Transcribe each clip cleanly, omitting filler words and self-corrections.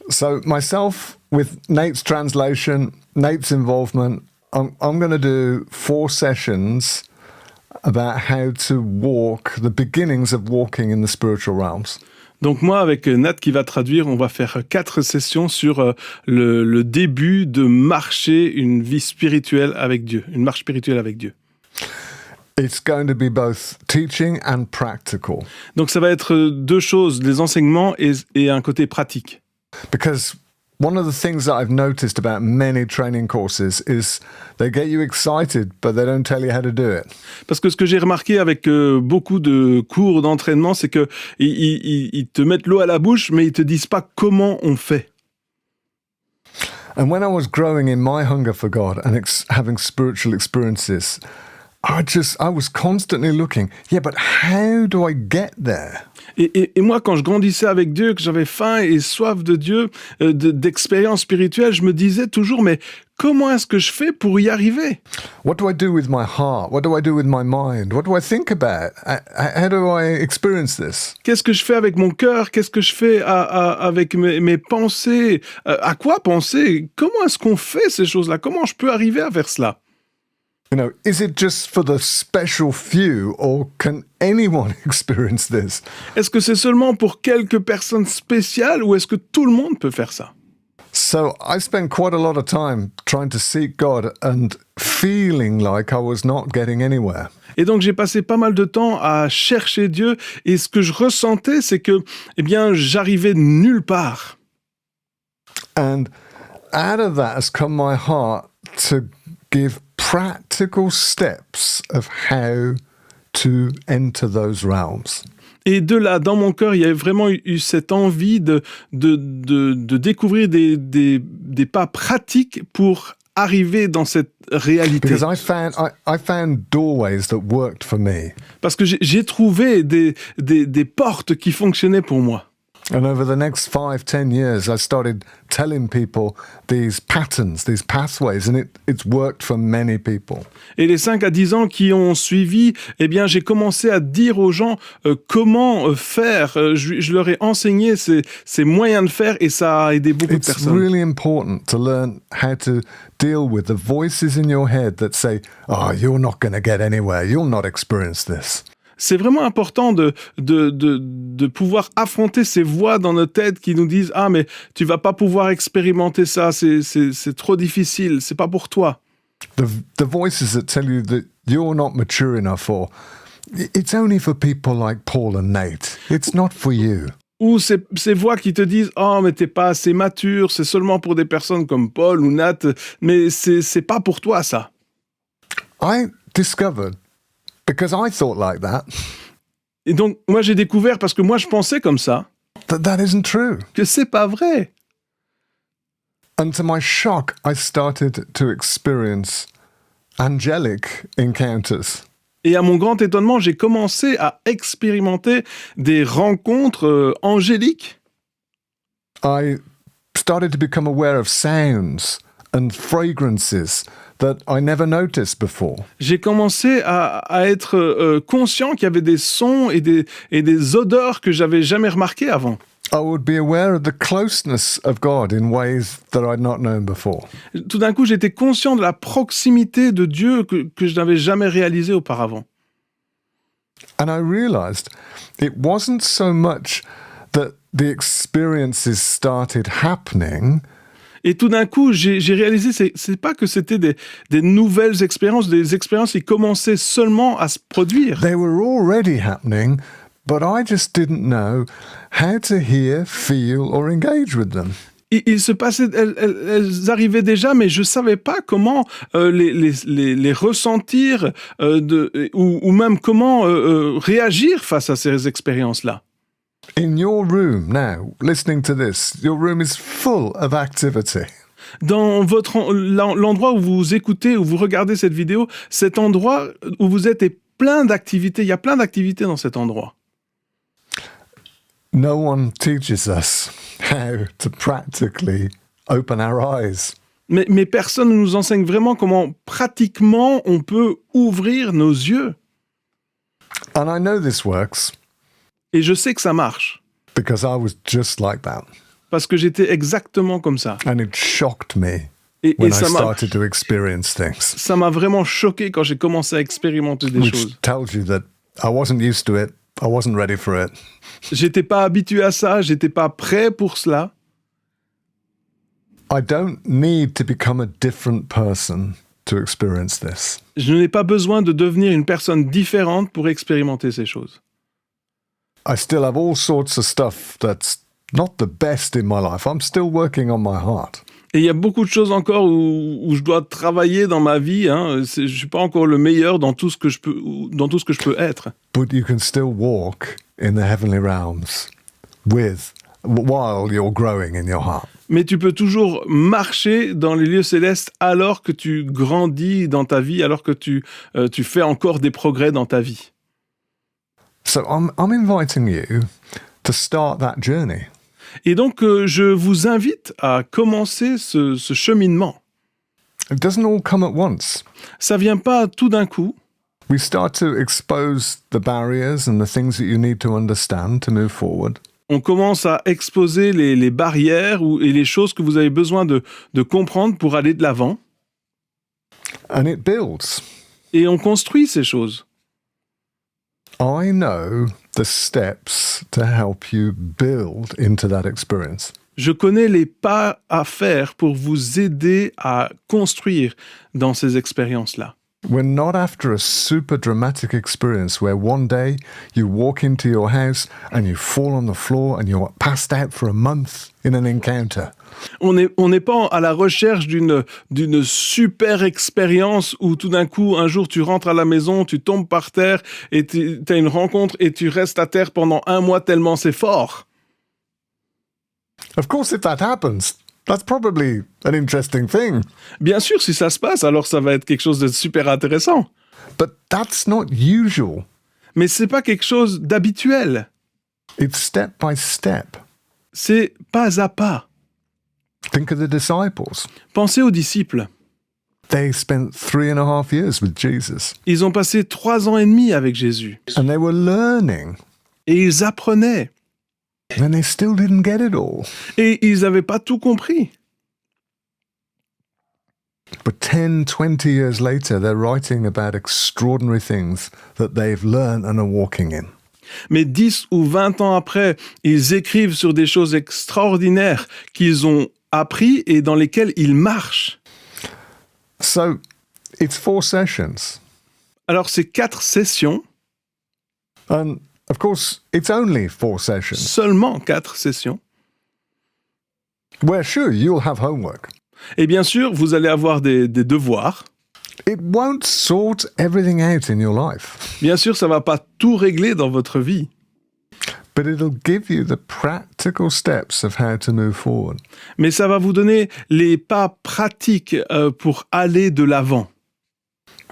So myself, with Nate's translation, Nate's involvement, I'm going to do 4 sessions about how to walk, the beginnings of walking in the spiritual realms. Donc moi, avec Nat qui va traduire, on va faire 4 sessions sur le début de marcher une vie spirituelle avec Dieu, une marche spirituelle avec Dieu. It's going to be both teaching and practical. Donc ça va être 2 choses, les enseignements et un côté pratique. Because one of the things that I've noticed about many training courses is they get you excited, but they don't tell you how to do it. Parce que ce que j'ai remarqué avec beaucoup de cours d'entraînement, c'est que ils te mettent l'eau à la bouche, mais ils te disent pas comment on fait. And when I was growing in my hunger for God and having spiritual experiences, I was constantly looking, yeah, but how do I get there? Et moi, quand je grandissais avec Dieu, que j'avais faim et soif de Dieu, d'expérience spirituelle, je me disais toujours, mais comment est-ce que je fais pour y arriver? What do I do with my heart? What do I do with my mind? What do I think about? How do I experience this? Qu'est-ce que je fais avec mon cœur? Qu'est-ce que je fais avec mes pensées? À quoi penser? Comment est-ce qu'on fait ces choses-là? Comment je peux arriver à faire cela? You know, is it just for the special few or can anyone experience this? Est-ce que c'est seulement pour quelques personnes spéciales ou est-ce que tout le monde peut faire ça? So I spent quite a lot of time trying to seek God and feeling like I was not getting anywhere. Et donc j'ai passé pas mal de temps à chercher Dieu et ce que je ressentais, c'est que, j'arrivais nulle part. And out of that has come my heart to give practical steps of how to enter those realms. Et de là, dans mon cœur, il y a vraiment eu cette envie de découvrir des pas pratiques pour arriver dans cette réalité. Because I found doorways that worked for me. Parce que j'ai trouvé des portes qui fonctionnaient pour moi. And over the next 5-10 years, I started telling people these patterns, these pathways, and it's worked for many people. Et les 5 à 10 ans qui ont suivi, j'ai commencé à dire aux gens comment faire. Je leur ai enseigné ces moyens de faire et ça a aidé beaucoup de personnes. It's really important to learn how to deal with the voices in your head that say, "Oh, you're not going to get anywhere. You'll not experience this." C'est vraiment important de pouvoir affronter ces voix dans notre tête qui nous disent « Ah, mais tu vas pas pouvoir expérimenter ça, c'est trop difficile, c'est pas pour toi. » The voices that tell you that you're not mature enough or it's only for people like Paul and Nate. It's not for you. Ou ces voix qui te disent « Oh, mais t'es pas assez mature, c'est seulement pour des personnes comme Paul ou Nat, mais c'est pas pour toi, ça. » I discovered, because I thought like that. Et donc, moi, j'ai découvert, parce que moi, je pensais comme ça, That isn't true. que c'est pas vrai. And to my shock, I started to experience angelic encounters. Et à mon grand étonnement, j'ai commencé à expérimenter des rencontres angéliques. I started to become aware of sounds and fragrances that I never noticed before. J'ai commencé à être conscient qu'il y avait des sons et des odeurs que j'avais jamais remarquées avant. I would be aware of the closeness of God in ways that I'd not known before. Tout d'un coup, j'étais conscient de la proximité de Dieu que je n'avais jamais réalisée auparavant. And I realized it wasn't so much that the experiences started happening. Et tout d'un coup, j'ai réalisé, c'est pas que c'était des nouvelles expériences, des expériences qui commençaient seulement à se produire. They were already happening, but I just didn't know how to hear, feel, or engage with them. Il se passait, elles arrivaient déjà, mais je savais pas comment les ressentir ou même comment réagir face à ces expériences-là. In your room now, listening to this, your room is full of activity. Dans l'endroit où vous écoutez, où vous regardez cette vidéo, cet endroit où vous êtes est plein d'activités. Il y a plein d'activités dans cet endroit. No one teaches us how to practically open our eyes. Mais personne ne nous enseigne vraiment comment pratiquement on peut ouvrir nos yeux. And I know this works Et je sais que ça marche. because I was just like that. parce que j'étais exactement comme ça. And it shocked me Et when I ça started to experience things, m'a vraiment choqué quand j'ai commencé à expérimenter des which choses. tells you that I wasn't used to it. I wasn't ready for it. J'étais pas habitué à ça, j'étais pas prêt pour cela. I don't need to become a different person to experience this. Je n'ai pas besoin de devenir une personne différente pour expérimenter ces choses. I still have all sorts of stuff that's not the best in my life. I'm still working on my heart. Et il y a beaucoup de choses encore où je dois travailler dans ma vie. Je suis pas encore le meilleur dans tout ce que je peux être. But you can still walk in the heavenly realms while you're growing in your heart. Mais tu peux toujours marcher dans les lieux célestes alors que tu grandis dans ta vie, alors que tu fais encore des progrès dans ta vie. So I'm inviting you to start that journey. Et donc, je vous invite à commencer ce cheminement. It doesn't all come at once. Ça vient pas tout d'un coup. We start to expose the barriers and the things that you need to understand to move forward. On commence à exposer les barrières et les choses que vous avez besoin de comprendre pour aller de l'avant. And it builds. Et on construit ces choses. I know the steps to help you build into that experience. Je connais les pas à faire pour vous aider à construire dans ces expériences-là. We're not after a super dramatic experience where one day you walk into your house and you fall on the floor and you're passed out for a month in an encounter. On n'est pas à la recherche d'une super expérience où tout d'un coup, un jour, tu rentres à la maison, tu tombes par terre et tu as une rencontre et tu restes à terre pendant 1 mois tellement c'est fort. Of course, if that happens, that's probably an interesting thing. Bien sûr, si ça se passe, alors ça va être quelque chose de super intéressant. But that's not usual. Mais c'est pas quelque chose d'habituel. It's step by step. C'est pas à pas. Think of the disciples. Pensez aux disciples. They spent 3.5 years with Jesus. Ils ont passé 3 ans et demi avec Jésus. And they were learning. Et ils apprenaient. And they still didn't get it all. Et ils n'avaient pas tout compris. But 10, 20 years later, they're writing about extraordinary things that they've learned and are walking in. Mais 10 ou 20 ans après, ils écrivent sur des choses extraordinaires qu'ils ont appris et dans lesquelles ils marchent. So, it's 4 sessions. Alors, c'est 4 sessions, And, of course, it's only 4 sessions. seulement 4 sessions. Where, sure, you'll have homework. Et bien sûr, vous allez avoir des devoirs. It won't sort everything out in your life, Bien sûr, ça ne va pas tout régler dans votre vie. but it'll give you the practical steps of how to move forward. Mais ça va vous donner les pas pratiques pour aller de l'avant.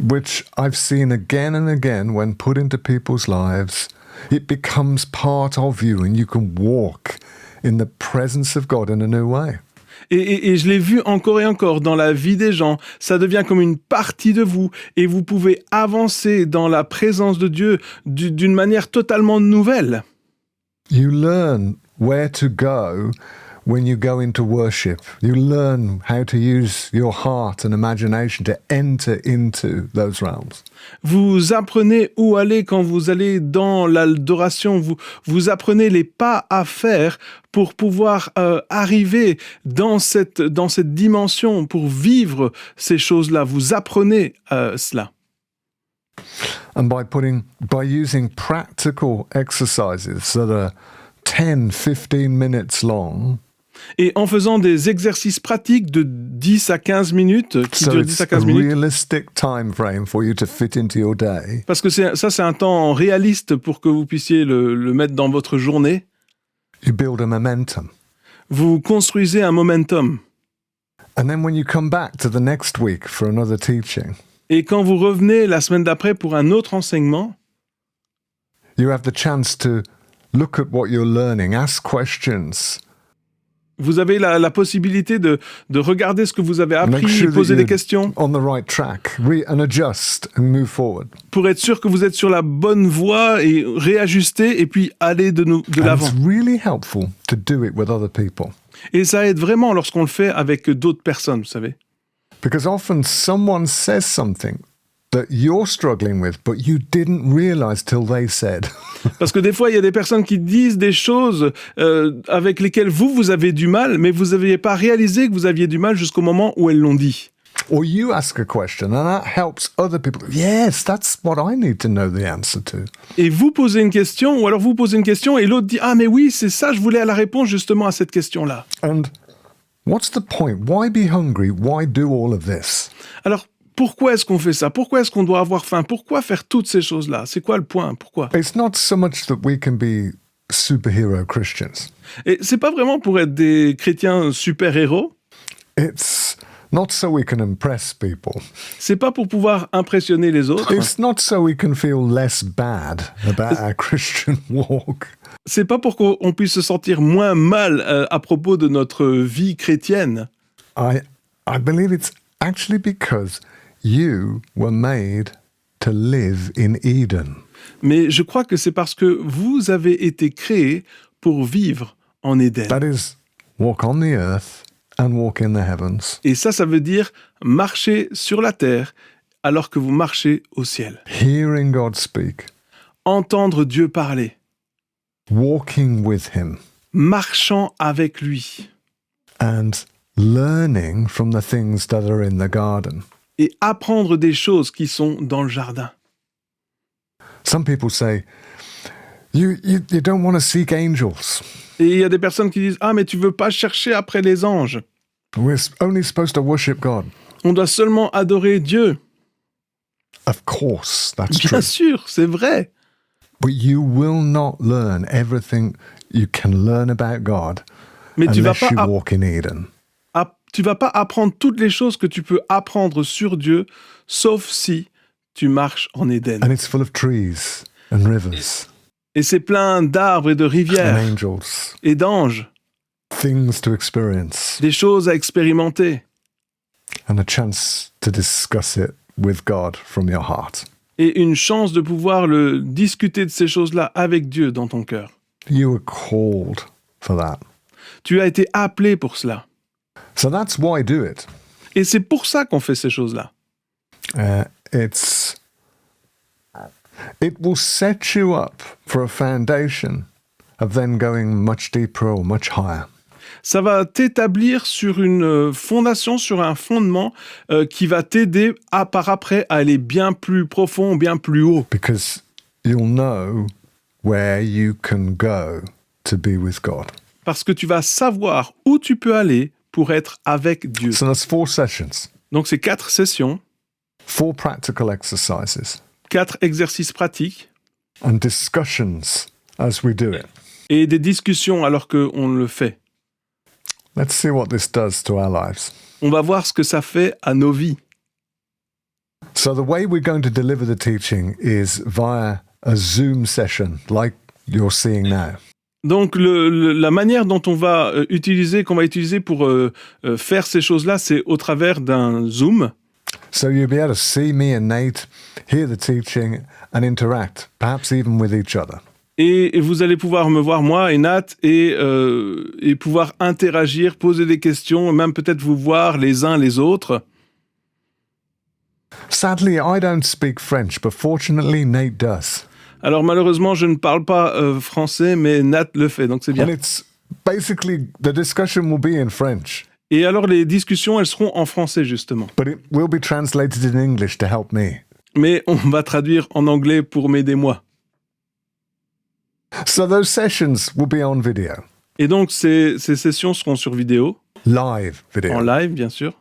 Which I've seen again and again when put into people's lives. It becomes part of you and you can walk in the presence of God in a new way. Et je l'ai vu encore et encore dans la vie des gens. Ça devient comme une partie de vous et vous pouvez avancer dans la présence de Dieu d'une manière totalement nouvelle. You learn where to go when you go into worship. You learn how to use your heart and imagination to enter into those realms. Vous apprenez où aller quand vous allez dans l'adoration. Vous apprenez les pas à faire pour pouvoir arriver dans cette dimension, pour vivre ces choses-là. Vous apprenez cela. And by using practical exercises that are 10, 15 minutes long, Et en faisant des exercices pratiques de 10 à 15 minutes, qui so durent 10 it's à a 15 minutes, realistic time frame for you to fit into your day. parce que c'est un temps réaliste pour que vous puissiez le mettre dans votre journée, You build a momentum. vous construisez un momentum. And then when you come back to the next week for another teaching, Et quand vous revenez la semaine d'après pour un autre enseignement, you have the chance to look at what you're learning, ask questions, Vous avez la possibilité de regarder ce que vous avez Make appris sure et that poser des you're questions on the right track, and adjust and move forward. pour être sûr que vous êtes sur la bonne voie et réajuster et puis aller de And l'avant. it's really helpful to do it with other people. Et ça aide vraiment lorsqu'on le fait avec d'autres personnes, vous savez. Because often someone says something that you're struggling with, but you didn't realize till they said. Parce que des fois, il y a des personnes qui disent des choses avec lesquelles vous avez du mal, mais vous n'aviez pas réalisé que vous aviez du mal jusqu'au moment où elles l'ont dit. Or you ask a question and that helps other people. Yes, that's what I need to know the answer to. Et vous posez une question, ou alors vous posez une question, et l'autre dit « Ah, mais oui, c'est ça, je voulais la réponse justement à cette question-là. And what's the point? Why be hungry? Why do all of this? » Alors, pourquoi est-ce qu'on fait ça? Pourquoi est-ce qu'on doit avoir faim? Pourquoi faire toutes ces choses-là? C'est quoi le point? Pourquoi? It's not so much that we can be superhero Christians. Et c'est pas vraiment pour être des chrétiens super-héros. It's not so we can impress people. C'est pas pour pouvoir impressionner les autres. It's not so we can feel less bad about our Christian walk. C'est pas pour qu'on puisse se sentir moins mal à propos de notre vie chrétienne. I believe it's actually because you were made to live in Eden. Mais je crois que c'est parce que vous avez été créés pour vivre en Éden. That is, walk on the earth and walk in the heavens. Et ça veut dire marcher sur la terre alors que vous marchez au ciel. Hearing God speak, Entendre Dieu parler, walking with Him, marchant avec lui and learning from the things that are in the garden. et apprendre des choses qui sont dans le jardin. Some people say, you don't want to seek angels. Et il y a des personnes qui disent « Ah, mais tu veux pas chercher après les anges. We're only supposed to worship God. On doit seulement adorer Dieu. » Of course, that's Bien true. sûr, c'est vrai. But you will not learn everything you can learn about God Mais tu vas unless pas you walk in Eden. tu vas pas apprendre toutes les choses que tu peux apprendre sur Dieu, sauf si tu marches en Éden. And it's full of trees and rivers Et c'est plein d'arbres et de and rivières angels, et d'anges, things to experience, des choses à expérimenter and a chance to discuss it with God from your heart. et une chance de pouvoir discuter de ces choses-là avec Dieu dans ton cœur. You were called for that. Tu as été appelé pour cela. So that's why do it. Et c'est pour ça qu'on fait ces choses-là. It will set you up for a foundation of then going much deeper or much higher. Ça va t'établir sur une fondation, sur un fondement qui va t'aider par après à aller bien plus profond, bien plus haut. Because you'll know where you can go to be with God. Parce que tu vas savoir où tu peux aller pour être avec Dieu. So that's 4 sessions, Donc c'est 4 sessions, 4 practical exercises, 4 exercices pratiques and discussions as we do it. et des discussions alors qu'on le fait. Let's see what this does to our lives. On va voir ce que ça fait à nos vies. So the way we're going to deliver the teaching is via a Zoom session like you're seeing now. Donc la manière dont on va qu'on va utiliser pour faire ces choses-là, c'est au travers d'un Zoom. So you'll be able to see me and Nate, hear the teaching and interact, perhaps even with each other. Et vous allez pouvoir me voir, moi et Nat, et pouvoir interagir, poser des questions, même peut-être vous voir les uns les autres. Sadly, I don't speak French, but fortunately Nate does. Alors malheureusement, je ne parle pas français, mais Nat le fait, donc c'est bien. And it's basically, the discussion will be in French, Et alors les discussions, elles seront en français justement. but it will be translated in English to help me. Mais on va traduire en anglais pour m'aider moi. So those sessions will be on video, Et donc ces sessions seront sur vidéo, live video. en live bien sûr.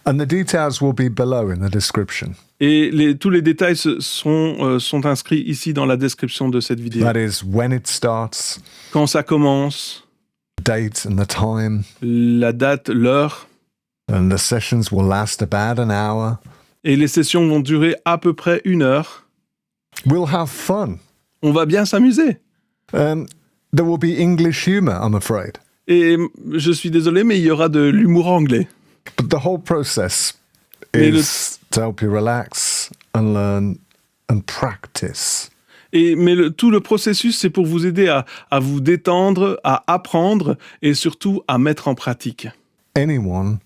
And the details will be below in the description. Et tous les détails sont inscrits ici dans la description de cette vidéo. That is when it starts, Quand ça commence, the date and the time, la date, l'heure, and the sessions will last about an hour. et les sessions vont durer à peu près 1 heure. We'll have fun. On va bien s'amuser. There will be English humor, I'm afraid. Et je suis désolé, mais il y aura de l'humour anglais. But the whole process Mais is to help you relax and learn and practice. Mais tout le processus, c'est pour vous aider à vous détendre, à apprendre et surtout à mettre en pratique. Anyone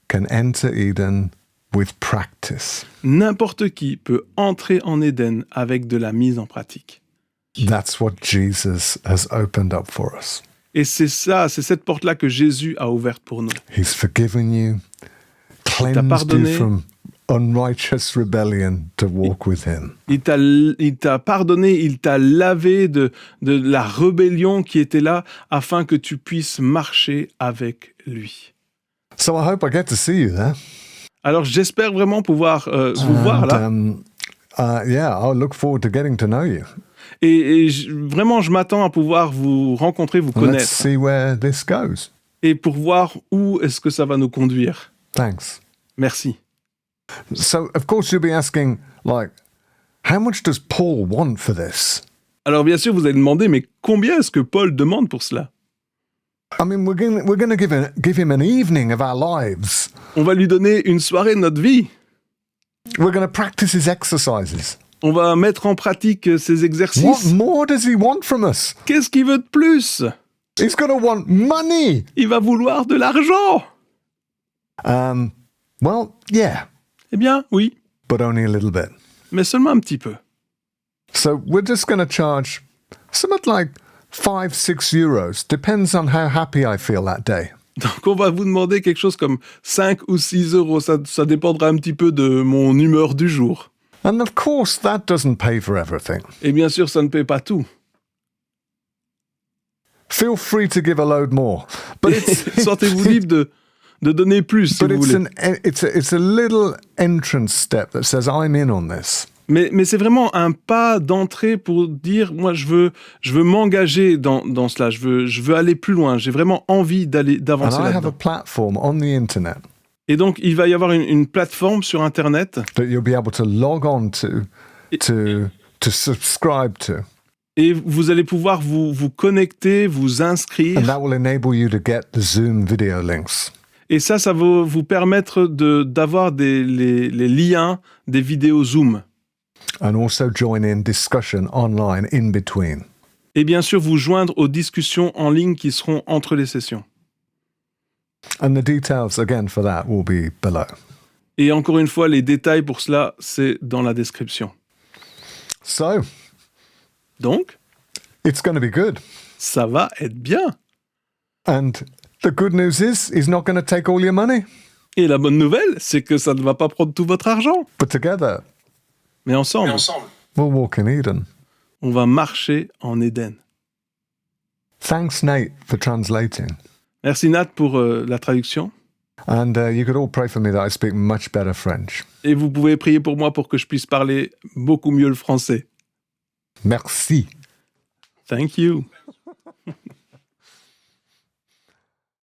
can enter Eden with practice. N'importe qui peut entrer en Éden avec de la mise en pratique. That's what Jesus has opened up for us. Et c'est cette porte-là que Jésus a ouverte pour nous. He's forgiven you, cleansed you pardonné. from unrighteous rebellion to walk with him. Il t'a pardonné, il t'a lavé de la rébellion qui était là afin que tu puisses marcher avec lui. So I hope I get to see you there. Alors j'espère vraiment pouvoir vous voir là. Yeah, I'll look forward to getting to know you. Et vraiment, je m'attends à pouvoir vous rencontrer, vous Let's connaître. see where this goes. Et pour voir où est-ce que ça va nous conduire. Thanks. Merci. So, of course, you'll be asking, like, how much does Paul want for this? Alors bien sûr, vous allez demander, mais combien est-ce que Paul demande pour cela? I mean, we're going to give him an evening of our lives. On va lui donner une soirée de notre vie. We're going to practice his exercises. On va mettre en pratique ses What exercices. more does he want from us? Qu'est-ce qu'il veut de plus? He's going to want money. Il va vouloir de l'argent. Well, yeah, Eh bien, oui, but only a little bit. mais seulement un petit peu. So we're just going to charge something like 5-6 euros. Depends on how happy I feel that day. Donc on va vous demander quelque chose comme 5 ou 6 euros. Ça dépendra un petit peu de mon humeur du jour. And of course, that doesn't pay for everything. Et bien sûr, ça ne paie pas tout. Feel free to give a load more. But it's, Sentez-vous libre de donner plus si but vous voulez. it's a little entrance step that says, I'm in on this. Mais c'est vraiment un pas d'entrée pour dire, moi, je veux m'engager dans cela. Je veux aller plus loin. J'ai vraiment envie And d'avancer I have a là-dedans. platform on the internet Et donc, il va y avoir une plateforme sur Internet. that you'll be able to log on to subscribe to. Et vous allez pouvoir vous connecter, vous inscrire. And that will enable you to get the Zoom video links. Et ça va vous permettre d'avoir les liens des vidéos Zoom. And also join in discussion online in between. Et bien sûr, vous joindre aux discussions en ligne qui seront entre les sessions. And the details, again, for that will be below. Et encore une fois, les détails pour cela, c'est dans la description. So, Donc, it's going to be good. ça va être bien. And the good news is, he's not going to take all your money. Et la bonne nouvelle, c'est que ça ne va pas prendre tout votre argent. But together, Mais ensemble, we'll walk in Eden. on va marcher en Éden. Thanks, Nate, for translating. Merci Nat pour la traduction. And you could all pray for me that I speak much better French. Et vous pouvez prier pour moi pour que je puisse parler beaucoup mieux le français. Merci. Thank you.